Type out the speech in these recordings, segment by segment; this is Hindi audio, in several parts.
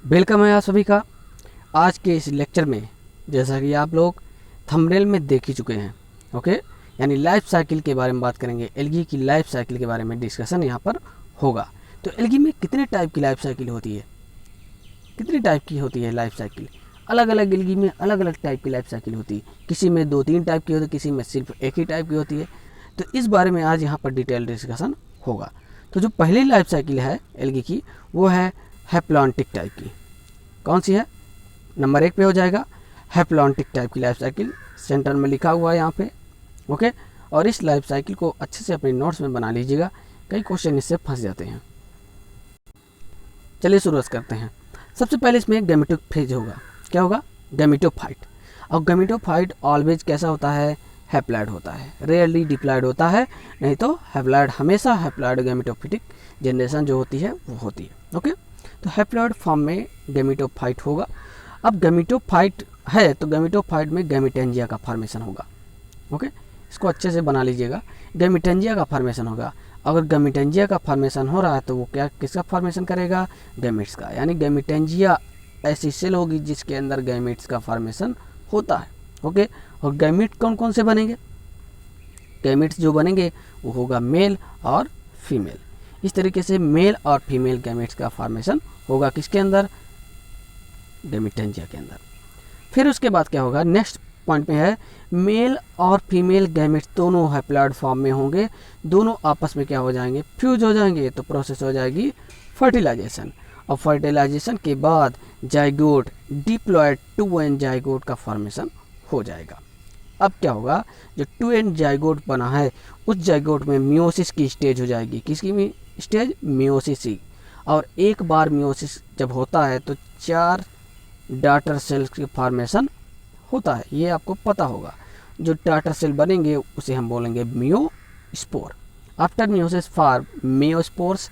वेलकम है आप सभी का। आज के इस लेक्चर में जैसा कि आप लोग थंबनेल में देख ही चुके हैं, ओके, यानी लाइफ साइकिल के बारे में बात करेंगे। एल्गी की लाइफ साइकिल के बारे में डिस्कशन यहाँ पर होगा। तो एल्गी में कितने टाइप की लाइफ साइकिल होती है, कितनी टाइप की होती है लाइफ साइकिल? अलग अलग एल्गी में अलग अलग टाइप की लाइफ साइकिल होती है। किसी में 2-3 टाइप की होती है, किसी में सिर्फ एक ही टाइप की होती है। तो इस बारे में आज यहाँ पर डिटेल डिस्कशन होगा। तो जो पहली लाइफ साइकिल है एल्गी की, वो है हैप्लॉन्टिक टाइप की। कौन सी है? नंबर 1 पे हो जाएगा हैप्लॉन्टिक टाइप की लाइफ साइकिल। सेंटर में लिखा हुआ है यहाँ पे, ओके। और इस लाइफ साइकिल को अच्छे से अपने नोट्स में बना लीजिएगा, कई क्वेश्चन इससे फंस जाते हैं। चलिए शुरुआत करते हैं। सबसे पहले इसमें गैमेटोफेज होगा। क्या होगा? गैमेटोफाइट। और गैमेटोफाइट ऑलवेज कैसा होता है? हैप्लॉइड होता है, रेयरली डिप्लॉइड होता है। नहीं तो हैप्लॉइड, हमेशा हैप्लॉइड गैमेटोफिटिक जनरेशन जो होती है वो होती है, ओके। तो हैप्लॉइड फॉर्म में गैमेटोफाइट होगा। अब गैमेटोफाइट है तो गैमेटोफाइट में गैमेटेंजिया का फॉर्मेशन होगा, ओके। इसको अच्छे से बना लीजिएगा, गैमेटेंजिया का फॉर्मेशन होगा। अगर गैमेटेंजिया का फॉर्मेशन हो रहा है तो वो क्या, किसका फॉर्मेशन करेगा? गैमेट्स का। यानी गैमेटेंजिया ऐसी सेल होगी जिसके अंदर गैमेट्स का फॉर्मेशन होता है, ओके। और गैमेट कौन कौन से बनेंगे? गैमेट्स जो बनेंगे वो होगा मेल और फीमेल। इस तरीके से मेल और फीमेल गैमेट्स का फॉर्मेशन होगा किसके अंदर? गैमेटेंजिया के अंदर। फिर उसके बाद क्या होगा? नेक्स्ट पॉइंट में है मेल और फीमेल गैमेट्स दोनों हैप्लॉइड फॉर्म में होंगे। दोनों आपस में क्या हो जाएंगे? फ्यूज हो जाएंगे। तो प्रोसेस हो जाएगी फर्टिलाइजेशन। और फर्टिलाइजेशन के बाद जाइगोट, डिप्लॉयड 2n जाइगोट का फॉर्मेशन हो जाएगा। अब क्या होगा? जो 2n जाइगोट बना है उस जाइगोट में मियोसिस की स्टेज हो जाएगी। किसकी स्टेज? मियोसिस की। और एक बार मियोसिस जब होता है तो 4 डॉटर सेल्स की फॉर्मेशन होता है, ये आपको पता होगा। जो डॉटर सेल बनेंगे उसे हम बोलेंगे meiospore. After meiosis form meiospores,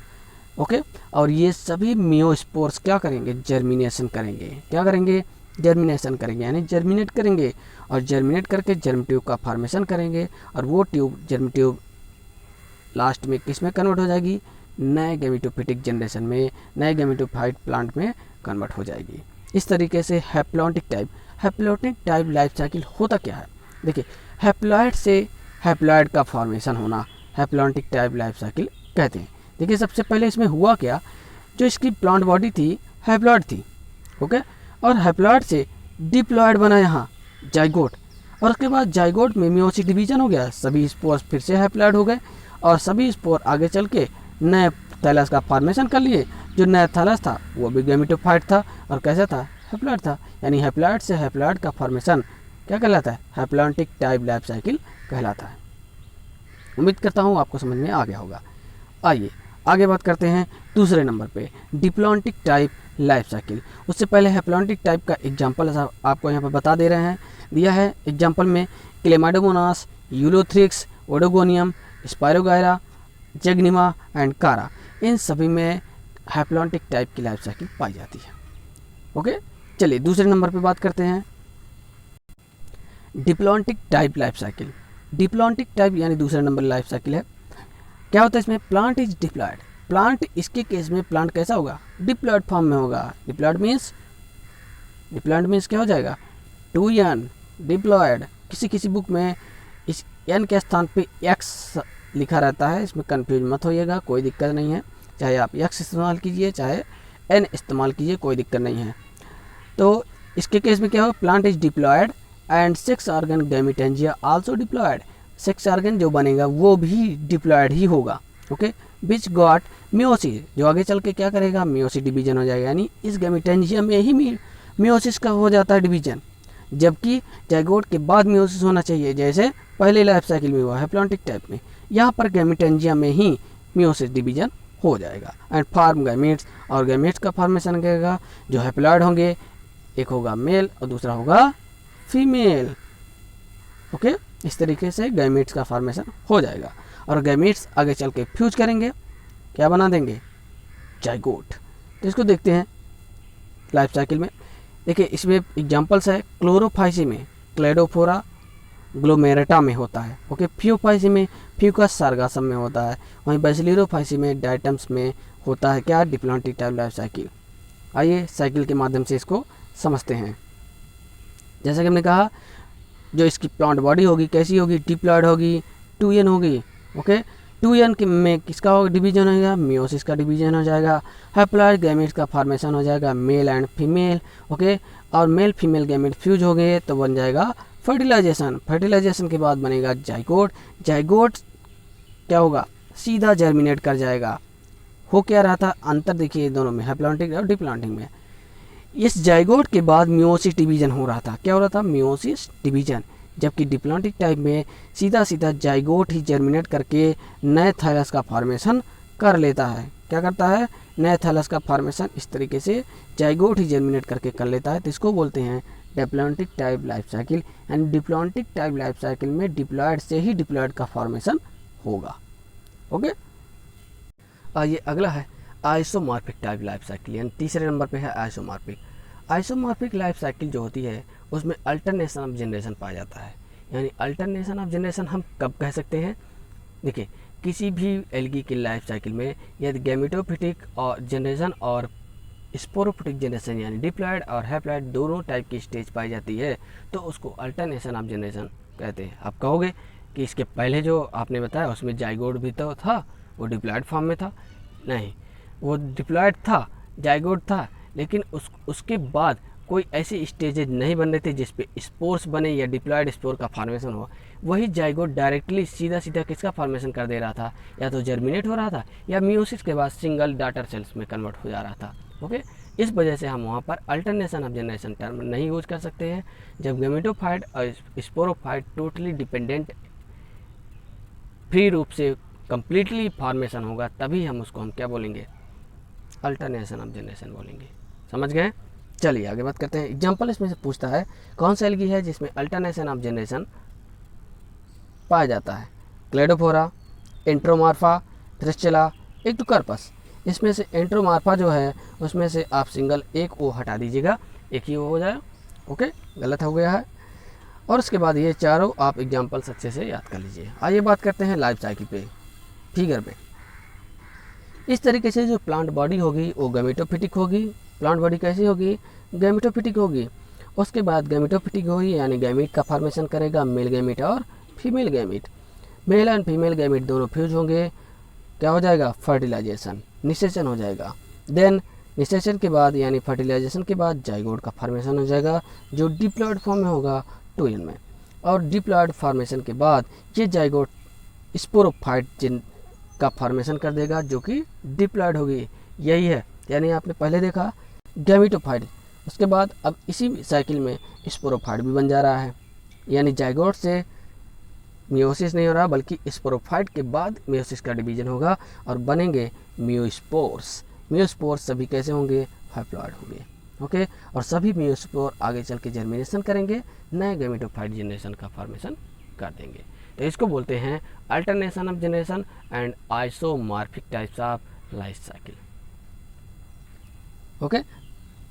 okay. और ये सभी मियोस्पोर्स क्या करेंगे? जर्मिनेशन करेंगे। क्या करेंगे? जर्मिनेशन करेंगे, यानी जर्मिनेट करेंगे। और जर्मिनेट करके जर्म ट्यूब का फॉर्मेशन करेंगे। और वो ट्यूब, जर्म ट्यूब लास्ट में किस में कन्वर्ट हो जाएगी? नए गैमेटोफिटिक जनरेशन में, नए गैमेटोफाइट प्लांट में कन्वर्ट हो जाएगी। इस तरीके से हैप्लॉन्टिक टाइप लाइफ साइकिल होता क्या है? देखिए, हैप्लॉइड से हैप्लॉइड का फॉर्मेशन होना हैप्लॉन्टिक टाइप लाइफ साइकिल कहते हैं। देखिए, सबसे पहले इसमें हुआ क्या? जो इसकी प्लांट बॉडी थी हैप्लॉइड थी, ओके। और हैप्लॉइड से डिप्लॉइड बना यहाँ जाइगोट। और उसके बाद जाइगोट में मियोसिस डिवीजन हो गया, सभी स्पोर्स फिर से हैप्लॉइड हो गए। और सभी स्पोर आगे चल के नए थैलस का फॉर्मेशन कर लिए। जो नया थैलस था वो भी गैमेटोफाइट था और कैसा था? हैप्लॉइड था। यानी हैप्लॉइड से हैप्लॉइड का फॉर्मेशन क्या कहलाता है? हैप्लॉन्टिक टाइप लाइफ साइकिल कहलाता है। उम्मीद करता हूँ आपको समझ में आ गया होगा। आइए आगे बात करते हैं दूसरे नंबर पे, डिप्लॉन्टिक टाइप लाइफ साइकिल। उससे पहले हैप्लॉन्टिक टाइप का एग्जाम्पल आपको यहाँ पर बता दे रहे हैं, दिया है एग्जाम्पल में Chlamydomonas, Ulothrix, Oedogonium, Spirogyra, Zygnema and Chara. इन सभी में हैप्लॉन्टिक टाइप की लाइफ साइकिल पाई जाती है, ओके। चलिए दूसरे नंबर पे बात करते हैं diplontic type life cycle. Diplontic type यानी दूसरे नंबर लाइफ साइकिल है। क्या होता है इसमें? Plant is diploid. प्लांट, इसके केस में प्लांट कैसा होगा? डिप्लॉयड फॉर्म में होगा। डिप्लॉयड मीन्स क्या हो जाएगा? 2n diploid. किसी किसी बुक में इस n के स्थान पे x लिखा रहता है, इसमें कंफ्यूज मत होइएगा, कोई दिक्कत नहीं है। चाहे आप x इस्तेमाल कीजिए चाहे n इस्तेमाल कीजिए, कोई दिक्कत नहीं है। तो इसके केस में क्या हो? Plant is diploid and 6 organ gametangia also diploid. 6 organ जो बनेगा वो भी डिप्लॉयड ही होगा, ओके। विच गॉट मियोसिस, जो आगे चल के क्या करेगा? मियोसिस डिवीजन हो जाएगा। यानी इस गैमेटेंजिया में ही मियोसिस का हो जाता है डिवीजन, जबकि जाइगोट के बाद मियोसिस होना चाहिए, जैसे पहले लाइफ साइकिल में हुआ हैप्लॉन्टिक टाइप में। यहाँ पर गैमेटेंजिया में ही मियोसिस डिवीजन हो जाएगा एंड फॉर्म गैमेट्स। और गैमेट्स का फॉर्मेशन करेगा जो हैप्लॉइड होंगे, एक होगा मेल और दूसरा होगा फीमेल, ओके। इस तरीके से गैमेट्स का फॉर्मेशन हो जाएगा। और गैमेट्स आगे चल के फ्यूज करेंगे, क्या बना देंगे? जाइगोट। तो इसको देखते हैं लाइफ साइकिल में। देखिए, इसमें एग्जांपल्स है क्लोरोफाइसी में क्लेडोफोरा ग्लोमेरेटा में होता है, ओके। फ्यूफाइसी में फ्यूकस सार्गासम में होता है। वहीं बेसिलिरोफाइसी में डाइटम्स में होता है क्या? Diplontic type life cycle. आइए साइकिल के माध्यम से इसको समझते हैं। जैसा कि हमने कहा, जो इसकी प्लांट बॉडी होगी कैसी होगी, डिप्लॉयड होगी, 2n होगी। ओके, 2n में किसका होगा डिवीजन होगा, मियोसिस का डिवीजन हो जाएगा। हैप्लॉयड गैमेट्स का फॉर्मेशन हो जाएगा मेल एंड फीमेल। ओके, और मेल फीमेल गैमेट फ्यूज हो गए तो बन जाएगा फर्टिलाइजेशन। फर्टिलाइजेशन के बाद बनेगा जाइगोट। जाइगोट क्या होगा, सीधा जर्मिनेट कर जाएगा। हो क्या रहा था, अंतर देखिए दोनों में, हैप्लॉन्टिक और डिप्लॉन्टिक में। इस जाइगोट के बाद मियोसिस डिवीजन हो रहा था। क्या हो रहा था, मियोसिस डिवीजन। जबकि डिप्लॉन्टिक टाइप में सीधा सीधा जाइगोट ही जर्मिनेट करके नए थाइलस का फॉर्मेशन कर लेता है। क्या करता है, नए थाइलस का फॉर्मेशन इस तरीके से जाइगोट ही जर्मिनेट करके कर लेता है। तो इसको बोलते हैं diplontic type life cycle. And diplontic type life cycle में डिप्लॉयड से ही डिप्लॉयड का फॉर्मेशन होगा। ओके, आइए अगला है आइसोमॉर्फिक टाइप लाइफ साइकिल, यानी तीसरे नंबर पे है आइसोमॉर्फिक। आइसोमॉर्फिक लाइफ साइकिल जो होती है उसमें अल्टरनेशन ऑफ जनरेशन पाया जाता है। यानी अल्टरनेशन ऑफ जनरेशन हम कब कह सकते हैं, देखिए किसी भी एल्गी की लाइफ साइकिल में यदि गैमेटोफिटिक और जनरेशन और स्पोरोफिटिक जनरेशन यानी डिप्लॉयड और हैप्लॉयड दोनों टाइप की स्टेज पाई जाती है तो उसको अल्टरनेशन ऑफ जनरेशन कहते हैं। आप कहोगे कि इसके पहले जो आपने बताया उसमें जाइगोट भी तो था, वो डिप्लॉयड फॉर्म में था। नहीं, वो डिप्लॉयड था, जाइगोट था, लेकिन उसके बाद कोई ऐसी स्टेजेज नहीं बन रहे थे जिस पे स्पोर्स बने या डिप्लॉयड स्पोर का फॉर्मेशन हो। वही जाइगोट डायरेक्टली सीधा सीधा किसका फॉर्मेशन कर दे रहा था, या तो जर्मिनेट हो रहा था या मियोसिस के बाद सिंगल डॉटर सेल्स में कन्वर्ट हो जा रहा था। ओके, इस वजह से हम वहाँ पर अल्टरनेशन ऑफ जनरेशन टर्म नहीं यूज कर सकते हैं। जब गैमेटोफाइट और स्पोरोफाइट टोटली डिपेंडेंट फ्री रूप से कंप्लीटली फॉर्मेशन होगा तभी हम उसको हम क्या बोलेंगे, अल्टरनेशन ऑफ जनरेशन बोलेंगे। समझ गए? चलिए आगे बात करते हैं। एग्जाम्पल इसमें से पूछता है कौन सा एल्गी है जिसमें अल्टरनेशन ऑफ जनरेशन पाया जाता है। क्लेडोफोरा, एंट्रोमार्फा, थ्रिस्टिला, एक्टोकार्पस। इसमें से एंट्रोमार्फा जो है उसमें से आप सिंगल एक ओ हटा दीजिएगा, एक ही ओ हो जाए। ओके, गलत हो गया है। और उसके बाद ये चारों आप एग्जाम्पल्स अच्छे से याद कर लीजिए। आइए बात करते हैं लाइफ साइकिल पे, फिगर पे। इस तरीके से जो प्लांट बॉडी होगी वो गैमेटोफिटिक होगी। प्लांट बॉडी कैसी होगी, गैमेटोफिटिक होगी। उसके बाद गैमेटोफिटिक होगी यानी गैमीट का फॉर्मेशन करेगा मेल गैमीट और female gamete. Male and female gamete दोनों फ्यूज होंगे, क्या हो जाएगा, फर्टिलाइजेशन, निषेचन हो जाएगा। देन निषेचन के बाद यानी फर्टिलाइजेशन के बाद जाइगोट का फॉर्मेशन हो जाएगा जो डिप्लॉयड फॉर्म में होगा 2n में। और डिप्लॉयड फॉर्मेशन के बाद ये जाइगोट स्पोरोफाइट जिन का फॉर्मेशन कर देगा जो कि डिप्लॉयड होगी। यही है, यानी आपने पहले देखा गैमेटोफाइट, उसके बाद अब इसी साइकिल में स्पोरोफाइट भी बन जा रहा है। यानी जाइगोट से मियोसिस नहीं हो रहा बल्कि स्पोरोफाइट के बाद मियोसिस का डिवीजन होगा और बनेंगे मियोस्पोर्स। मियोस्पोर्स सभी कैसे होंगे, हैप्लॉयड होंगे। ओके, और सभी मियोस्पोर आगे चल के जर्मिनेशन करेंगे, नए गैमेटोफाइट जनरेशन का फॉर्मेशन कर देंगे। तो इसको बोलते हैं alternation of generation and isomorphic types of life cycle. Okay,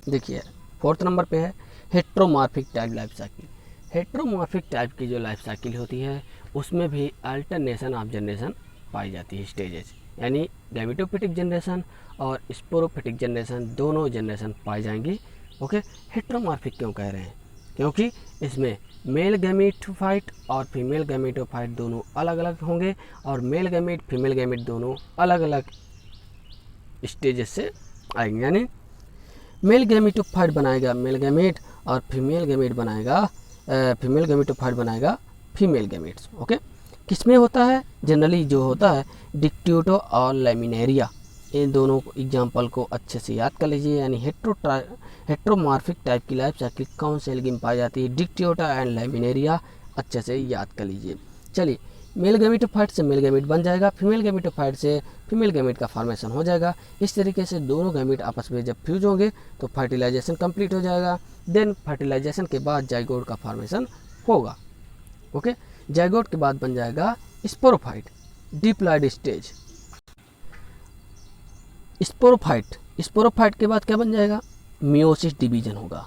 देखिए 4th नंबर पे है heteromorphic type life cycle. Heteromorphic type की जो लाइफ साइकिल होती है उसमें भी अल्टरनेशन ऑफ जनरेशन पाई जाती है स्टेजेस, यानी गैमेटोफिटिक जनरेशन और स्पोरोफिटिक जनरेशन दोनों जनरेशन पाई जाएंगी। ओके, हेट्रोमॉर्फिक क्यों कह रहे हैं, क्योंकि इसमें मेल गैमेटोफाइट और फीमेल गैमेटोफाइट दोनों अलग अलग होंगे और मेल गैमेट फीमेल गैमेट दोनों अलग अलग स्टेजेस से आएंगे। यानी मेल गैमेटोफाइट बनाएगा मेल गैमेट और फीमेल गैमेट बनाएगा फीमेल गैमेटोफाइट बनाएगा फीमेल गैमेट्स। ओके, किसमें होता है, जनरली जो होता है डिक्टियोटो और लैमिनेरिया। इन दोनों एग्जाम्पल को अच्छे से याद कर लीजिए। यानी हेट्रोमॉर्फिक टाइप की लाइफ साइकिल कौन से एल्गी में पाई जाती है, डिक्टियोटा एंड लैमिनेरिया, अच्छे से याद कर लीजिए। चलिए, मेल गैमेटोफाइट से मेल गैमेट बन जाएगा, फीमेल गैमेटोफाइट से फीमेल गैमेट का फॉर्मेशन हो जाएगा। इस तरीके से दोनों गैमेट आपस में जब फ्यूज होंगे तो फर्टिलाइजेशन कंप्लीट हो जाएगा। देन फर्टिलाइजेशन के बाद जाइगोट का फॉर्मेशन होगा। ओके, जाइगोट के बाद बन जाएगा स्पोरोफाइट, डिप्लॉयड स्टेज। स्पोरोफाइट के बाद क्या बन जाएगा, मियोसिस डिवीजन होगा,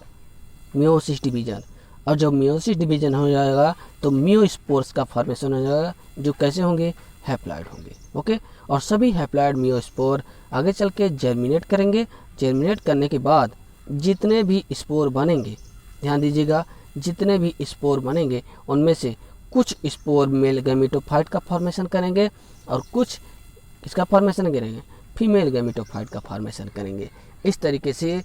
मियोसिस डिवीजन। और जब मियोसिस डिवीजन हो जाएगा तो मियोस्पोर्स का फॉर्मेशन हो जाएगा जो कैसे होंगे, हैप्लॉयड होंगे। ओके, और सभी हैप्लॉयड मियोस्पोर आगे चल के जर्मिनेट करेंगे जर्मिनेट करने के बाद जितने भी स्पोर बनेंगे, ध्यान दीजिएगा, जितने भी स्पोर बनेंगे उनमें से कुछ स्पोर मेल गैमेटोफाइट का फॉर्मेशन करेंगे और कुछ किसका फॉर्मेशन करेंगे, फीमेल गैमेटोफाइट का फॉर्मेशन करेंगे। इस तरीके से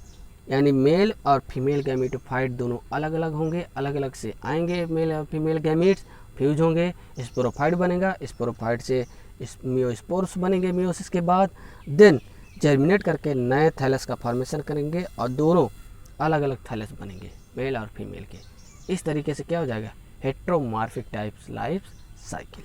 यानी मेल और फीमेल गैमेटोफाइट दोनों अलग अलग होंगे, अलग अलग से आएंगे मेल और फीमेल गैमेट्स, फ्यूज होंगे, स्पोरोफाइट बनेगा, स्पोरोफाइट से मियोस्पोर्स बनेंगे मियोसिस के बाद, देन जर्मिनेट करके नए थैलस का फॉर्मेशन करेंगे और दोनों अलग अलग थैलस बनेंगे मेल और फीमेल के। इस तरीके से क्या हो जाएगा, heteromorphic types life cycle.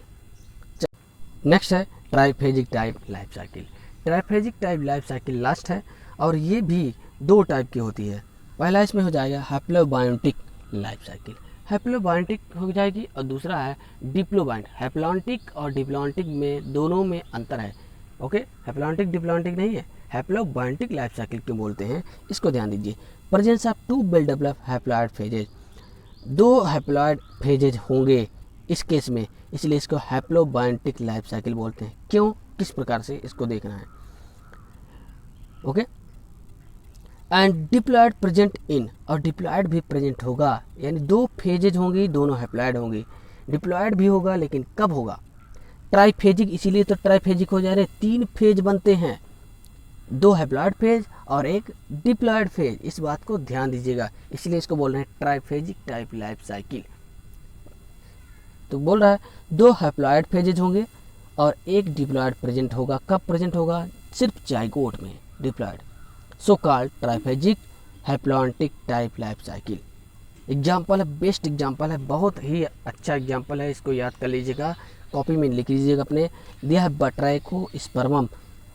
Next है triphasic type life cycle. Triphasic type life cycle last है और ये भी दो टाइप की होती है। पहला इसमें हो जाएगा हैप्लोबायोटिक लाइफ साइकिल, हैप्लोबायोटिक हो जाएगी, और दूसरा है डिप्लोबायोट। हैप्लॉन्टिक और डिप्लॉन्टिक में दोनों में अंतर है, ओके। हैप्लॉन्टिक डिप्लॉन्टिक नहीं है, हैप्लोबायोटिक लाइफ साइकिल क्यों बोलते हैं इसको ध्यान दीजिए। Presence of two well developed haploid phases, दो हैप्लॉइड फेजेज होंगे इस केस में, इसलिए इसको हैप्लोबायोटिक लाइफ साइकिल बोलते हैं। क्यों, किस प्रकार से, इसको देखना है, okay. And diploid present in, और डिप्लॉयड भी प्रेजेंट होगा, यानी दो फेजेज होंगी, दोनों हैप्लॉयड होंगी, डिप्लॉयड भी होगा, लेकिन कब होगा, ट्राइफेजिक, इसीलिए तो ट्राइफेजिक हो जा रहे, 3 फेज बनते हैं, 2 हैप्लॉयड फेज और एक डिप्लॉयड फेज, इस बात को ध्यान दीजिएगा, इसलिए इसको बोल रहे हैं ट्राइफेजिक टाइप लाइफ साइकिल। तो बोल रहा है 2 हैप्लॉयड फेजेज होंगे और एक डिप्लॉयड प्रेजेंट होगा, कब प्रेजेंट होगा, सिर्फ जाइगोट में diploid, so called triphasic haplontic type life cycle. Example है, बेस्ट एग्जाम्पल है, बहुत ही अच्छा एग्जाम्पल है, इसको याद कर लीजिएगा, कॉपी में लिख लीजिएगा अपने। दिया है बटरैको स्पर्मम,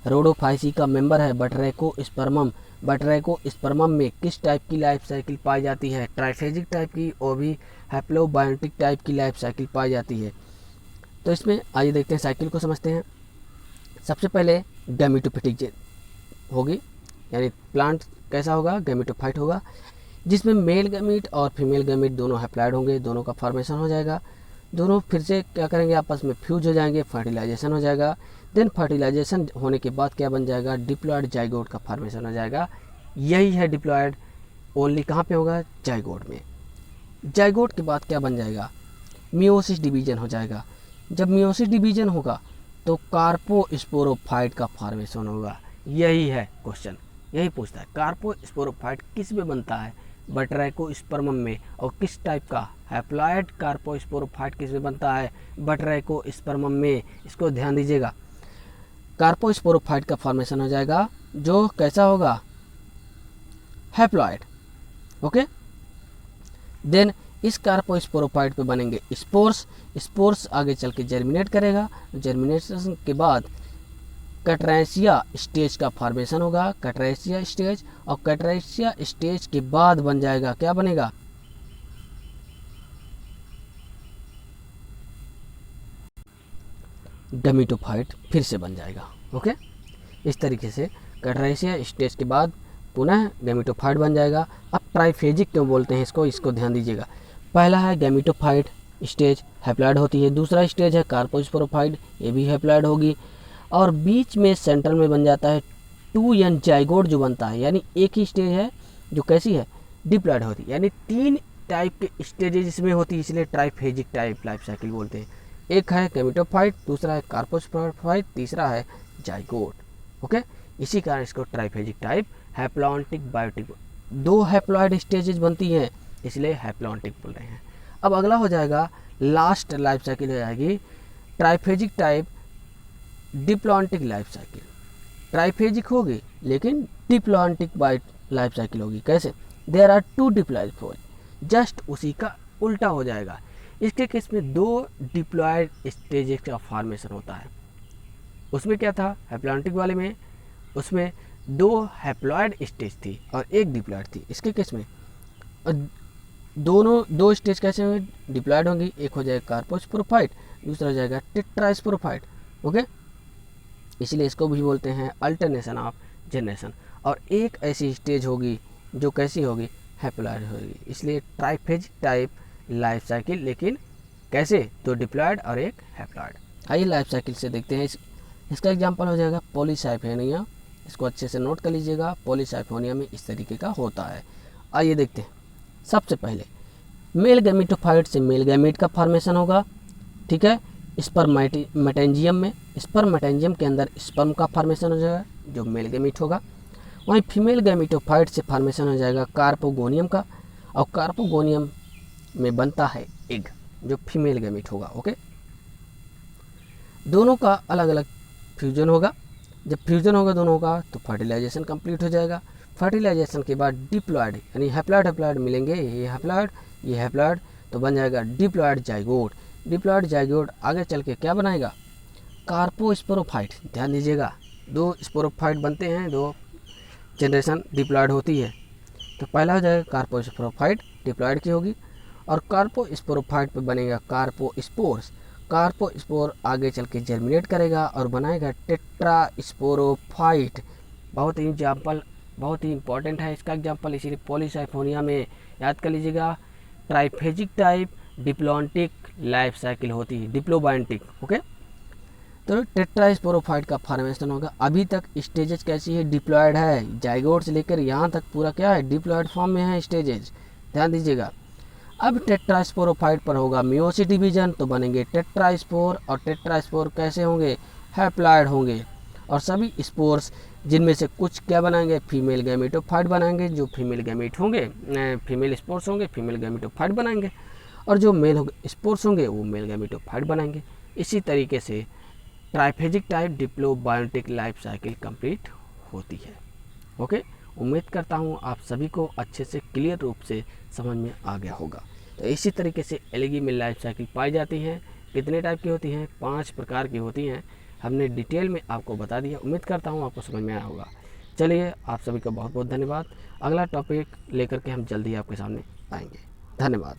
रोडोफाइसी का मेंबर है बटरैको स्पर्मम। बटरैको स्पर्मम में किस टाइप की लाइफ साइकिल पाई जाती है, ट्राइफेजिक टाइप की, और भी हैप्लोबायोटिक टाइप की लाइफ साइकिल पाई जाती है। तो इसमें आइए देखते हैं, साइकिल को समझते हैं। सबसे पहले गैमेटोफिटिक होगी, यानी प्लांट कैसा होगा, गैमेटोफाइट होगा, जिसमें मेल गैमेट और फीमेल गैमेट दोनों हैप्लॉइड होंगे, दोनों का फॉर्मेशन हो जाएगा, दोनों फिर से क्या करेंगे, आपस में फ्यूज हो जाएंगे, फर्टिलाइजेशन हो जाएगा। देन फर्टिलाइजेशन होने के बाद क्या बन जाएगा, डिप्लॉयड जाइगोट का फॉर्मेशन हो जाएगा। यही है डिप्लॉयड, ओनली कहाँ पे होगा, जाइगोट में। जाइगोट के बाद क्या बन जाएगा, मियोसिस डिवीजन हो जाएगा। जब मियोसिस डिवीजन होगा तो कार्पोस्पोरोफाइट का फॉर्मेशन होगा। यही है क्वेश्चन, यही पूछता है, कार्पोस्पोरोफाइट किस में बनता है, बटरैको स्पर्मम में, और किस टाइप का, हैप्लॉयड कार्पोस्पोरोफाइट किस में बनता है, बटरैको स्पर्मम में। इसको ध्यान दीजिएगा, कार्पोस्पोरोफाइट का फॉर्मेशन हो जाएगा, जो कैसा होगा, हैप्लॉयड, ओके। देन इस कार्पोस्पोरोफाइट पे बनेंगे स्पोर्स, स्पोर्स आगे चल के जर्मिनेट करेगा, जर्मिनेशन के बाद कटरेसिया स्टेज का फॉर्मेशन होगा, कटरेसिया स्टेज, और कटरेसिया स्टेज के बाद बन जाएगा, क्या बनेगा, गैमेटोफाइट फिर से बन जाएगा, ओके। इस तरीके से कटरेसिया स्टेज के बाद पुनः गैमेटोफाइट बन जाएगा। अब ट्राइफेजिक क्यों बोलते हैं इसको, इसको ध्यान दीजिएगा। पहला है गैमेटोफाइट स्टेज, हैप्लॉयड होती है, दूसरा स्टेज है कार्पोस्पोरोफाइट, ये भी हैप्लॉयड होगी, और बीच में सेंट्रल में बन जाता है 2n जाइगोट जो बनता है, यानी एक ही स्टेज है जो कैसी है, डिप्लॉयड होती है, यानी 3 टाइप के स्टेजेस इसमें होती है, इसलिए ट्राइफेजिक टाइप लाइफ साइकिल बोलते हैं। एक है गैमेटोफाइट, दूसरा है कार्पोस्पोरोफाइट, तीसरा है जाइगोट, ओके। इसी कारण इसको triphasic type haplontic biotic, 2 haploid stages बनती हैं, इसलिए हैप्लॉन्टिक बोल रहे हैं। अब अगला हो जाएगा, लास्ट लाइफ साइकिल हो जाएगी triphasic type diplontic life cycle. Triphasic होगी लेकिन डिप्लॉन्टिक लाइफ साइकिल होगी, कैसे, there are 2 diploid for, just उसी का उल्टा हो जाएगा। इसके केस में 2 डिप्लॉयड स्टेजेस का फॉर्मेशन होता है। उसमें क्या था, हैप्लॉन्टिक वाले में, उसमें 2 हैप्लॉयड स्टेज थी और एक डिप्लॉयड थी। इसके केस में दोनों 2 स्टेज कैसे होंगे, डिप्लॉयड होंगी, एक हो जाएगा कार्पोस्पोरोफाइट, दूसरा हो जाएगा टेट्रास्पोरोफाइट, ओके। इसलिए इसको भी बोलते हैं अल्टरनेशन ऑफ जनरेशन, और एक ऐसी स्टेज होगी जो कैसी होगी, हैप्लॉयड होगी, इसलिए ट्राइफेजिक टाइप लाइफ साइकिल, लेकिन कैसे, 2 डिप्लॉयड और एक हैप्लॉयड। आइए लाइफ साइकिल से देखते हैं। इसका एग्जांपल हो जाएगा पॉलीसाइफेनिया इसको अच्छे से नोट कर लीजिएगा। पॉलीसाइफोनिया में इस तरीके का होता है। आइए देखते हैं। सबसे पहले मेल गैमेटोफाइट से मेल गैमेट का फॉर्मेशन होगा, ठीक है। स्पर्मेटेंजियम में, स्पर्मेटेंजियम के अंदर स्पर्म का फॉर्मेशन हो जाएगा जो मेल गैमेट होगा। वहीं फीमेल गैमेटोफाइट से फॉर्मेशन हो जाएगा कार्पोगोनियम का, और कार्पोगोनियम में बनता है एग जो फीमेल गैमेट होगा। ओके, दोनों का अलग अलग फ्यूजन होगा। जब फ्यूजन होगा दोनों का तो फर्टिलाइजेशन कंप्लीट हो जाएगा। फर्टिलाइजेशन के बाद डिप्लॉयड यानी हैप्लॉयड हैप्लॉयड मिलेंगे, ये हैप्लॉयड तो बन जाएगा डिप्लॉयड जाइगोट। डिप्लॉयड जाइगोट आगे चल के क्या बनाएगा, कार्पोस्पोरोफाइट। ध्यान दीजिएगा, 2 स्पोरोफाइट बनते हैं, 2 जनरेशन डिप्लॉयड होती है। तो पहला हो जाएगा कार्पोस्पोरोफाइट, डिप्लॉयड की होगी, और कार्पोस्पोरोफाइट पे बनेगा कार्पोस्पोर्स। कार्पोस्पोर आगे चल के जर्मिनेट करेगा और बनाएगा टेट्रास्पोरोफाइट। बहुत ही इंपॉर्टेंट है इसका एग्जाम्पल, इसीलिए पॉलीसाइफोनिया में याद कर लीजिएगा। Triphasic type diplontic life cycle होती है, डिप्लोबाइंटिक। ओके, तो टेट्रास्पोरोफाइट का फॉर्मेशन होगा। अभी तक स्टेजेस कैसी है, डिप्लॉयड है। जाइगोट से लेकर यहाँ तक पूरा क्या है, डिप्लॉयड फॉर्म में है स्टेजेस, ध्यान दीजिएगा। अब टेट्रास्पोरोफाइट पर होगा मियोसिस डिवीजन, तो बनेंगे टेट्रास्पोर, और टेट्रास्पोर कैसे होंगे, हैप्लॉयड होंगे। और सभी स्पोर्स जिनमें से कुछ क्या बनाएंगे, फीमेल गैमेटोफाइट बनाएंगे। जो फीमेल गैमेट होंगे, फीमेल स्पोर्स होंगे, फीमेल गैमेटोफाइट बनाएंगे, और जो मेल स्पोर्स होंगे वो मेल गैमेटोफाइट बनाएंगे। इसी तरीके से triphasic type diplobiontic life cycle complete होती है। ओके, उम्मीद करता हूँ आप सभी को अच्छे से क्लियर रूप से समझ में आ गया होगा। तो इसी तरीके से एलगी में लाइफ साइकिल पाई जाती हैं। कितने टाइप की होती हैं, 5 प्रकार की होती हैं। हमने डिटेल में आपको बता दिया, उम्मीद करता हूँ आपको समझ में आया होगा। चलिए, आप सभी का बहुत बहुत धन्यवाद। अगला टॉपिक लेकर के हम जल्दी आपके सामने आएंगे। धन्यवाद।